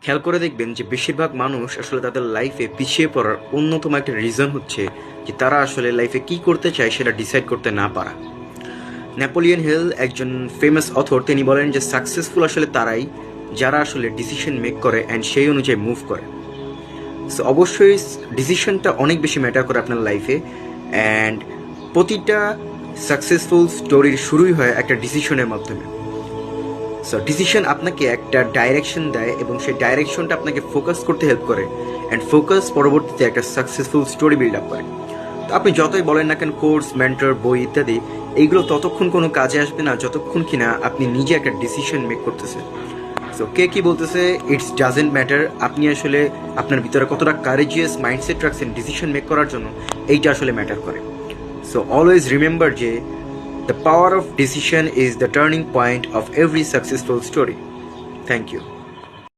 খেয়াল করে দেখবেন যে বেশিরভাগ মানুষ আসলে তাদের লাইফে পিছিয়ে পড়ার অন্যতম একটা রিজন হচ্ছে যে তারা আসলে লাইফে কি করতে চায় সেটা ডিসাইড করতে না পারা। নেপোলিয়ন হিল একজন ফেমাস অথর, তিনি বলেন যে সাকসেসফুল আসলে তারাই যারা আসলে ডিসিশন মেক করে অ্যান্ড সেই অনুযায়ী মুভ করে। সো অবশ্যই ডিসিশনটা অনেক বেশি ম্যাটার করে আপনার লাইফে, অ্যান্ড প্রতিটা সাকসেসফুল স্টোরির শুরুই হয় একটা ডিসিশনের মাধ্যমে। সো ডিসিশন আপনাকে একটা ডাইরেকশন দেয় এবং সেই ডাইরেকশনটা আপনাকে ফোকাস করতে হেল্প করে, অ্যান্ড ফোকাস পরবর্তীতে একটা সাকসেসফুল স্টোরি বিল্ড আপ করে। তো আপনি যতই বলেন না কেন কোর্স, মেন্টর, বই ইত্যাদি, এইগুলো ততক্ষণ কোনো কাজে আসবে না যতক্ষণ কিনা আপনি নিজে একটা ডিসিশন মেক করতেছেন। সো কে কি বলতেছে ইটস ডাজেন্ট ম্যাটার, আপনি আসলে আপনার ভিতরে কতটা কারেজিয়াস মাইন্ডসেট রাখছেন ডিসিশন মেক করার জন্য, এইটা আসলে ম্যাটার করে। সো অলওয়েজ রিমেম্বার যে the power of decision is the turning point of every successful story. Thank you.